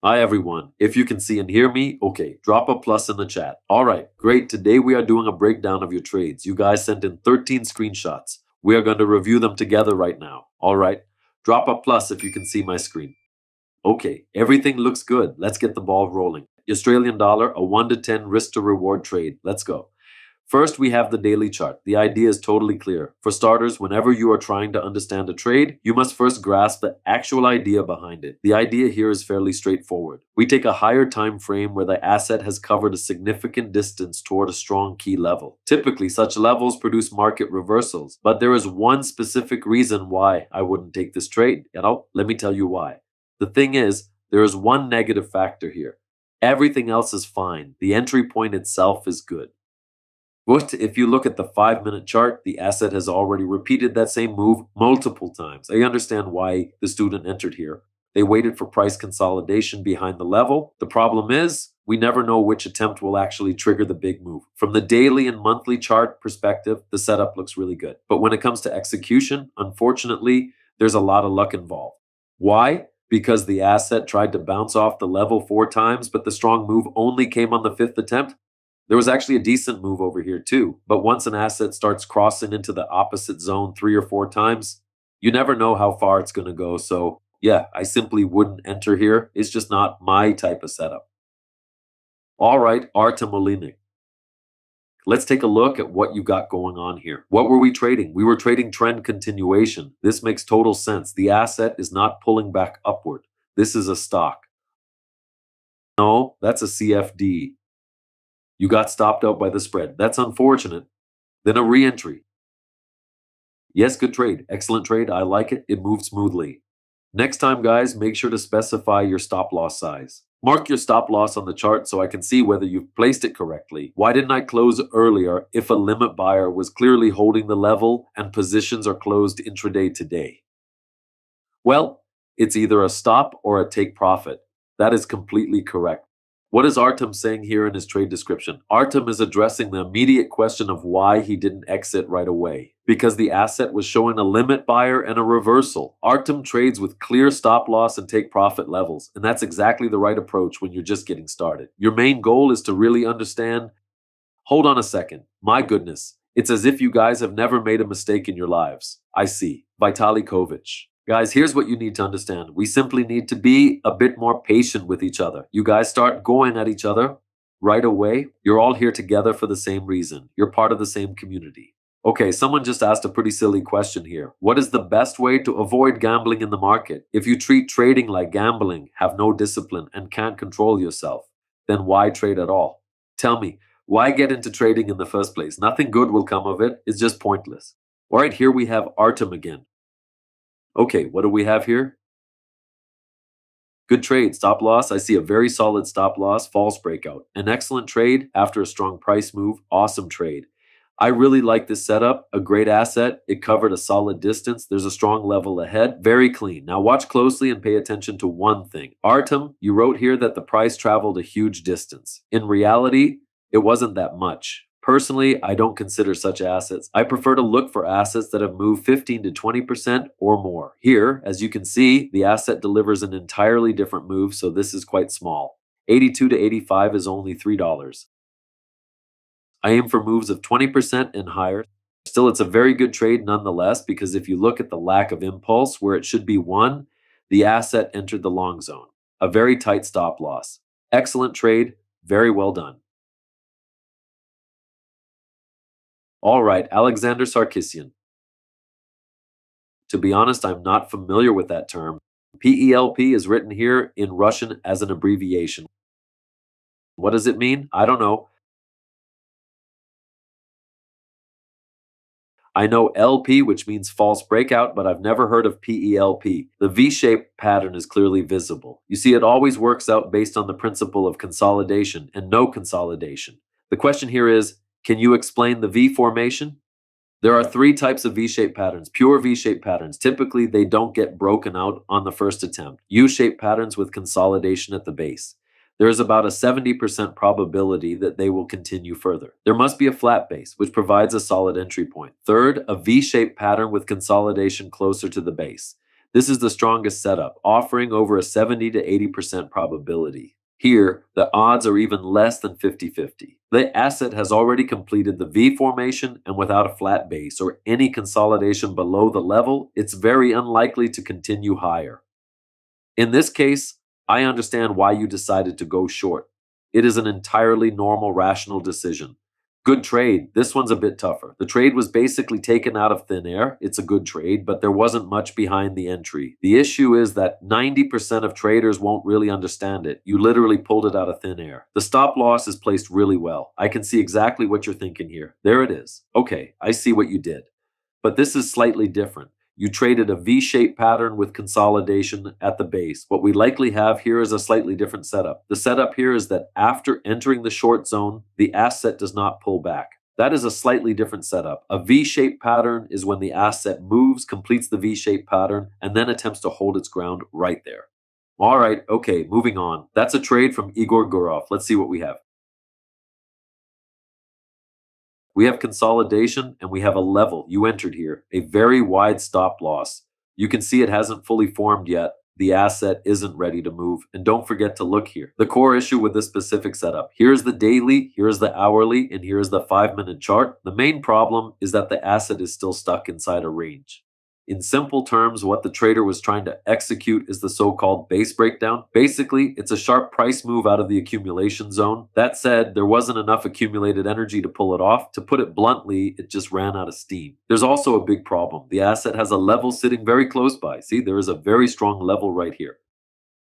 Hi everyone. If you can see and hear me, okay, drop a plus in the chat. Alright, great. Today we are doing a breakdown of your trades. You guys sent in 13 screenshots. We are going to review them together right now. Alright, drop a plus if you can see my screen. Okay, everything looks good. Let's get the ball rolling. Australian dollar, a 1 to 10 risk to reward trade. Let's go. First, we have the daily chart. The idea is totally clear. For starters, whenever you are trying to understand a trade, you must first grasp the actual idea behind it. The idea here is fairly straightforward. We take a higher time frame where the asset has covered a significant distance toward a strong key level. Typically, such levels produce market reversals, but there is one specific reason why I wouldn't take this trade. Let me tell you why. The thing is, there is one negative factor here. Everything else is fine. The entry point itself is good. But if you look at the 5-minute chart, the asset has already repeated that same move multiple times. I understand why the student entered here. They waited for price consolidation behind the level. The problem is, we never know which attempt will actually trigger the big move. From the daily and monthly chart perspective, the setup looks really good. But when it comes to execution, unfortunately, there's a lot of luck involved. Why? Because the asset tried to bounce off the level 4 times, but the strong move only came on the 5th attempt. There was actually a decent move over here too, but once an asset starts crossing into the opposite zone 3 or 4 times, you never know how far it's going to go. So yeah, I simply wouldn't enter here. It's just not my type of setup. All right, Artem Olinik. Let's take a look at what you got going on here. What were we trading? We were trading trend continuation. This makes total sense. The asset is not pulling back upward. This is a stock. No, that's a CFD. You got stopped out by the spread. That's unfortunate. Then a re-entry. Yes, good trade. Excellent trade. I like it. It moved smoothly. Next time, guys, make sure to specify your stop loss size. Mark your stop loss on the chart so I can see whether you've placed it correctly. Why didn't I close earlier if a limit buyer was clearly holding the level and positions are closed intraday today? Well, it's either a stop or a take profit. That is completely correct. What is Artem saying here in his trade description? Artem is addressing the immediate question of why he didn't exit right away. Because the asset was showing a limit buyer and a reversal. Artem trades with clear stop loss and take profit levels, and that's exactly the right approach when you're just getting started. Your main goal is to really understand. Hold on a second. My goodness. It's as if you guys have never made a mistake in your lives. I see. Vitaly Kovich. Guys, here's what you need to understand. We simply need to be a bit more patient with each other. You guys start going at each other right away. You're all here together for the same reason. You're part of the same community. Okay, someone just asked a pretty silly question here. What is the best way to avoid gambling in the market? If you treat trading like gambling, have no discipline, and can't control yourself, then why trade at all? Tell me, why get into trading in the first place? Nothing good will come of it. It's just pointless. All right, here we have Artem again. Okay, what do we have here? Good trade, stop loss. I see a very solid stop loss, false breakout. An excellent trade after a strong price move, awesome trade. I really like this setup, a great asset. It covered a solid distance. There's a strong level ahead, very clean. Now watch closely and pay attention to one thing. Artem, you wrote here that the price traveled a huge distance. In reality, it wasn't that much. Personally, I don't consider such assets. I prefer to look for assets that have moved 15 to 20% or more. Here, as you can see, the asset delivers an entirely different move, so this is quite small. 82 to 85 is only $3. I aim for moves of 20% and higher. Still, it's a very good trade nonetheless, because if you look at the lack of impulse where it should be 1, the asset entered the long zone. A very tight stop loss. Excellent trade, very well done. All right, Alexander Sarkisian. To be honest, I'm not familiar with that term. PELP is written here in Russian as an abbreviation. What does it mean? I don't know. I know LP, which means false breakout, but I've never heard of PELP. The V-shaped pattern is clearly visible. You see, it always works out based on the principle of consolidation and no consolidation. The question here is, can you explain the V formation? There are 3 types of V-shaped patterns. Pure V-shaped patterns. Typically, they don't get broken out on the first attempt. U-shaped patterns with consolidation at the base. There is about a 70% probability that they will continue further. There must be a flat base, which provides a solid entry point. Third, a V-shaped pattern with consolidation closer to the base. This is the strongest setup, offering over a 70 to 80% probability. Here, the odds are even less than 50-50. The asset has already completed the V formation, and without a flat base or any consolidation below the level, it's very unlikely to continue higher. In this case, I understand why you decided to go short. It is an entirely normal, rational decision. Good trade. This one's a bit tougher. The trade was basically taken out of thin air. It's a good trade, but there wasn't much behind the entry. The issue is that 90% of traders won't really understand it. You literally pulled it out of thin air. The stop loss is placed really well. I can see exactly what you're thinking here. There it is. Okay, I see what you did. But this is slightly different. You traded a V-shaped pattern with consolidation at the base. What we likely have here is a slightly different setup. The setup here is that after entering the short zone, the asset does not pull back. That is a slightly different setup. A V-shaped pattern is when the asset moves, completes the V-shaped pattern, and then attempts to hold its ground right there. All right, okay, moving on. That's a trade from Igor Gurov. Let's see what we have. We have consolidation and we have a level. You entered here, a very wide stop loss. You can see it hasn't fully formed yet. The asset isn't ready to move. And don't forget to look here. The core issue with this specific setup. Here's the daily, here's the hourly, and here's the 5-minute chart. The main problem is that the asset is still stuck inside a range. In simple terms, what the trader was trying to execute is the so-called base breakdown. Basically, it's a sharp price move out of the accumulation zone. That said, there wasn't enough accumulated energy to pull it off. To put it bluntly, it just ran out of steam. There's also a big problem. The asset has a level sitting very close by. See, there is a very strong level right here.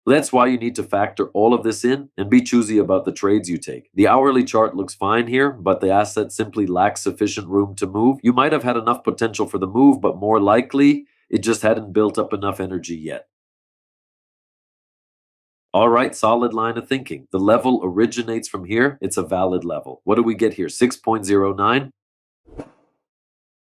That's why you need to factor all of this in and be choosy about the trades you take. The hourly chart looks fine here, but the asset simply lacks sufficient room to move. You might have had enough potential for the move, but more likely, it just hadn't built up enough energy yet. All right, solid line of thinking. The level originates from here. It's a valid level. What do we get here? 6.09?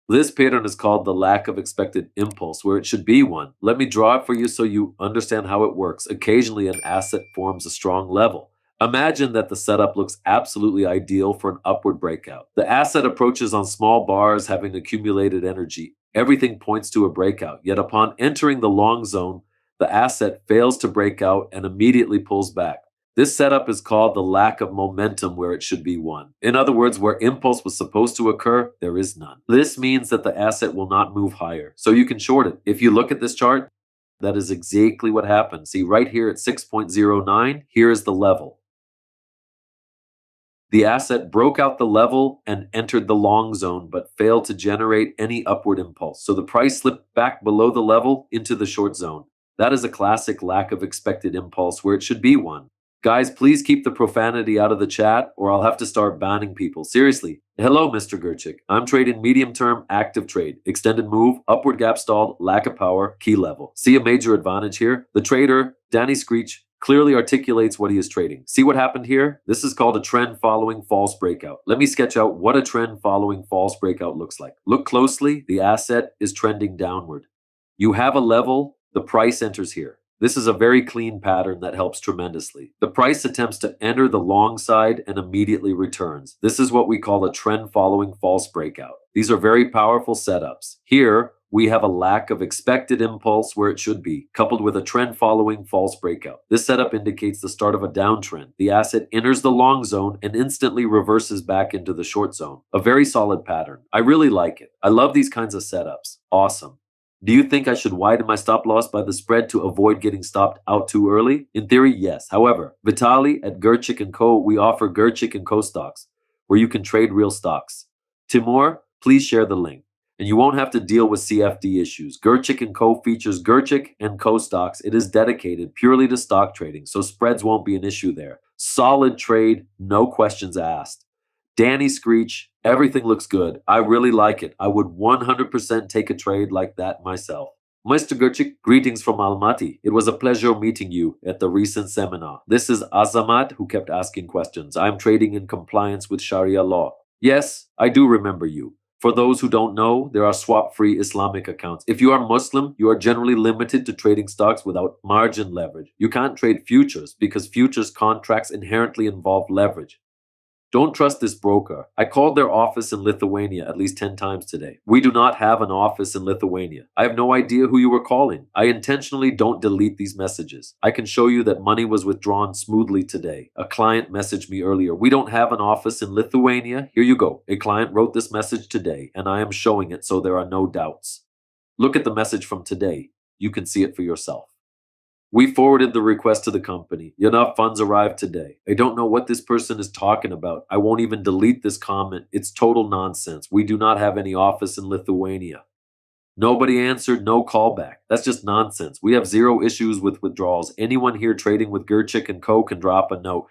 This pattern is called the lack of expected impulse, where it should be one. Let me draw it for you so you understand how it works. Occasionally, an asset forms a strong level. Imagine that the setup looks absolutely ideal for an upward breakout. The asset approaches on small bars, having accumulated energy. Everything points to a breakout, yet upon entering the long zone, the asset fails to break out and immediately pulls back. This setup is called the lack of momentum, where it should be one. In other words, where impulse was supposed to occur, there is none. This means that the asset will not move higher, so you can short it. If you look at this chart, that is exactly what happened. See, right here at 6.09, here is the level. The asset broke out the level and entered the long zone, but failed to generate any upward impulse. So the price slipped back below the level into the short zone. That is a classic lack of expected impulse, where it should be one. Guys, please keep the profanity out of the chat or I'll have to start banning people. Seriously. Hello, Mr. Gerchik. I'm trading medium-term active trade. Extended move, upward gap stalled, lack of power, key level. See a major advantage here? The trader, Danny Screech, clearly articulates what he is trading. See what happened here? This is called a trend following false breakout. Let me sketch out what a trend following false breakout looks like. Look closely. The asset is trending downward. You have a level. The price enters here. This is a very clean pattern that helps tremendously. The price attempts to enter the long side and immediately returns. This is what we call a trend following false breakout. These are very powerful setups. Here, we have a lack of expected impulse where it should be, coupled with a trend following false breakout. This setup indicates the start of a downtrend. The asset enters the long zone and instantly reverses back into the short zone. A very solid pattern. I really like it. I love these kinds of setups. Awesome. Do you think I should widen my stop loss by the spread to avoid getting stopped out too early? In theory, yes. However, Vitaly at Gerchik Co, we offer Gerchik Co stocks, where you can trade real stocks. Timur, please share the link. And you won't have to deal with CFD issues. Gerchik Co features Gerchik Co stocks. It is dedicated purely to stock trading, so spreads won't be an issue there. Solid trade, no questions asked. Danny Screech, everything looks good. I really like it. I would 100% take a trade like that myself. Mr. Gerchik, greetings from Almaty. It was a pleasure meeting you at the recent seminar. This is Azamat, who kept asking questions. I'm trading in compliance with Sharia law. Yes, I do remember you. For those who don't know, there are swap-free Islamic accounts. If you are Muslim, you are generally limited to trading stocks without margin leverage. You can't trade futures because futures contracts inherently involve leverage. Don't trust this broker. I called their office in Lithuania at least 10 times today. We do not have an office in Lithuania. I have no idea who you were calling. I intentionally don't delete these messages. I can show you that money was withdrawn smoothly today. A client messaged me earlier. We don't have an office in Lithuania. Here you go. A client wrote this message today, and I am showing it so there are no doubts. Look at the message from today. You can see it for yourself. We forwarded the request to the company. Enough funds arrived today. I don't know what this person is talking about. I won't even delete this comment. It's total nonsense. We do not have any office in Lithuania. Nobody answered, no callback. That's just nonsense. We have zero issues with withdrawals. Anyone here trading with Gerchik Co can drop a note.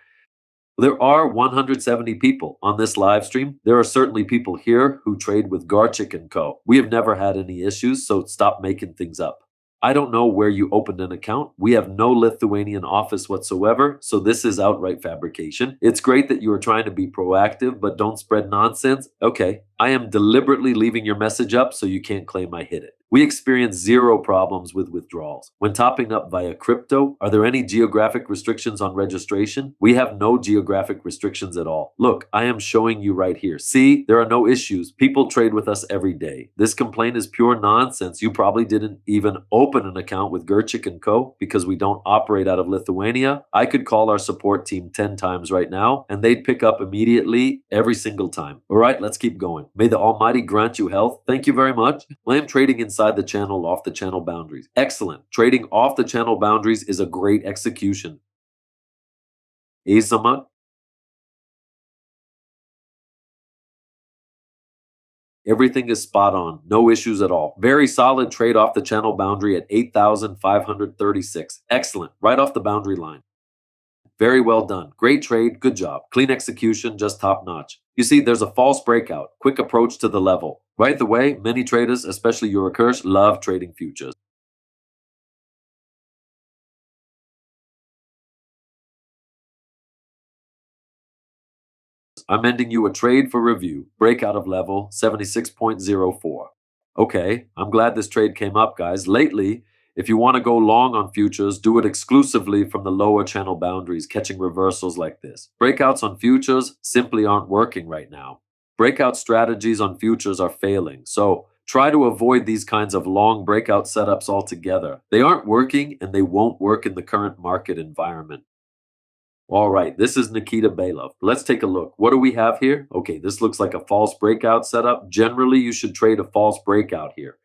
There are 170 people on this live stream. There are certainly people here who trade with Gerchik Co. We have never had any issues, so stop making things up. I don't know where you opened an account. We have no Lithuanian office whatsoever, so this is outright fabrication. It's great that you are trying to be proactive, but don't spread nonsense. Okay, I am deliberately leaving your message up so you can't claim I hid it. We experience zero problems with withdrawals. When topping up via crypto, are there any geographic restrictions on registration? We have no geographic restrictions at all. Look, I am showing you right here. See, there are no issues. People trade with us every day. This complaint is pure nonsense. You probably didn't even open an account with Gerchik Co because we don't operate out of Lithuania. I could call our support team 10 times right now and they'd pick up immediately every single time. All right, let's keep going. May the Almighty grant you health. Thank you very much. I am trading inside the channel, off the channel boundaries. Excellent. Trading off the channel boundaries is a great execution. Azamat. Everything is spot on. No issues at all. Very solid trade off the channel boundary at 8,536. Excellent. Right off the boundary line. Very well done. Great trade. Good job. Clean execution. Just top notch. You see, there's a false breakout. Quick approach to the level. Right the way, many traders, especially Eurokurs, love trading futures. I'm ending you a trade for review. Breakout of level 76.04. Okay, I'm glad this trade came up, guys. Lately, if you want to go long on futures, do it exclusively from the lower channel boundaries, catching reversals like this. Breakouts on futures simply aren't working right now. Breakout strategies on futures are failing, so try to avoid these kinds of long breakout setups altogether. They aren't working and they won't work in the current market environment. All right, this is Nikita Bailov. Let's take a look. What do we have here? Okay, this looks like a false breakout setup. Generally, you should trade a false breakout here.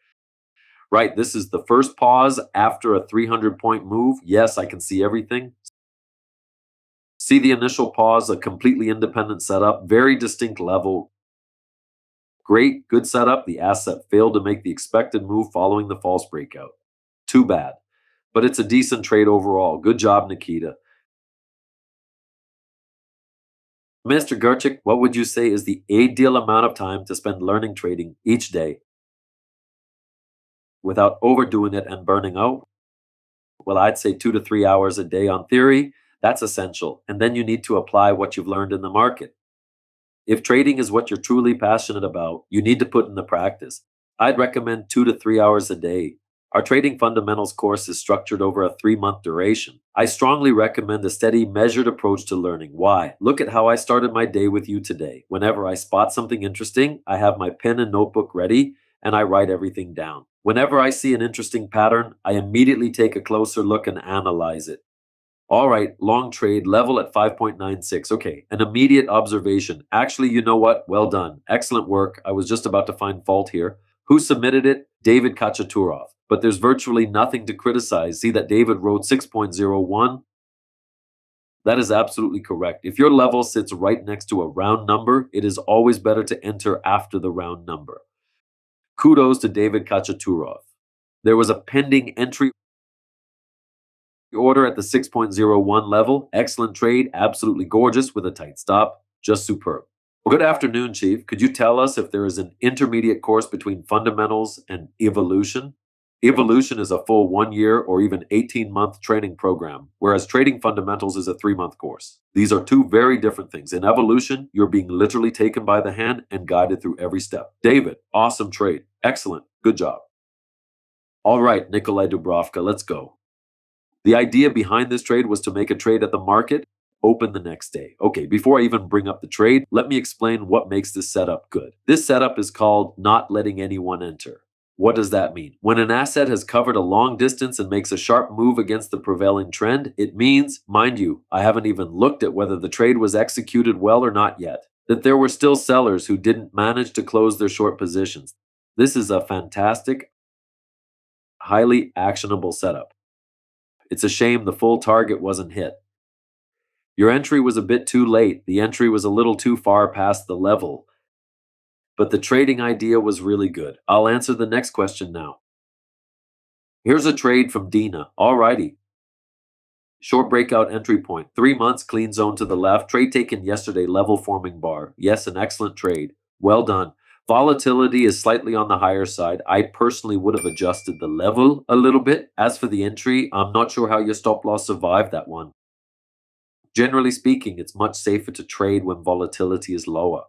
Right, this is the first pause after a 300-point move. Yes, I can see everything. See the initial pause, a completely independent setup, very distinct level. Great, good setup. The asset failed to make the expected move following the false breakout. Too bad. But it's a decent trade overall. Good job, Nikita. Mr. Gerchik, what would you say is the ideal amount of time to spend learning trading each day without overdoing it and burning out? Well, I'd say 2 to 3 hours a day on theory. That's essential. And then you need to apply what you've learned in the market. If trading is what you're truly passionate about, you need to put in the practice. I'd recommend 2 to 3 hours a day. Our Trading Fundamentals course is structured over a 3-month duration. I strongly recommend a steady, measured approach to learning. Why? Look at how I started my day with you today. Whenever I spot something interesting, I have my pen and notebook ready, and I write everything down. Whenever I see an interesting pattern, I immediately take a closer look and analyze it. All right, long trade, level at 5.96. Okay, an immediate observation. Actually, you know what? Well done. Excellent work. I was just about to find fault here. Who submitted it? David Kachaturov. But there's virtually nothing to criticize. See that David wrote 6.01? That is absolutely correct. If your level sits right next to a round number, it is always better to enter after the round number. Kudos to David Kachaturov. There was a pending entry order at the 6.01 level. Excellent trade, absolutely gorgeous with a tight stop. Just superb. Well, good afternoon, Chief. Could you tell us if there is an intermediate course between fundamentals and evolution? Evolution is a full 1-year or even 18-month training program, whereas Trading Fundamentals is a 3-month course. These are two very different things. In evolution, you're being literally taken by the hand and guided through every step. David, awesome trade. Excellent. Good job. All right, Nikolai Dubrovka, let's go. The idea behind this trade was to make a trade at the market open the next day. Okay, before I even bring up the trade, let me explain what makes this setup good. This setup is called not letting anyone enter. What does that mean? When an asset has covered a long distance and makes a sharp move against the prevailing trend, it means, mind you, I haven't even looked at whether the trade was executed well or not yet, that there were still sellers who didn't manage to close their short positions. This is a fantastic, highly actionable setup. It's a shame the full target wasn't hit. Your entry was a bit too late. The entry was a little too far past the level. But the trading idea was really good. I'll answer the next question now. Here's a trade from Dina. Alrighty. Short breakout entry point. 3 months, clean zone to the left. Trade taken yesterday, level forming bar. Yes, an excellent trade. Well done. Volatility is slightly on the higher side. I personally would have adjusted the level a little bit. As for the entry, I'm not sure how your stop loss survived that one. Generally speaking, it's much safer to trade when volatility is lower.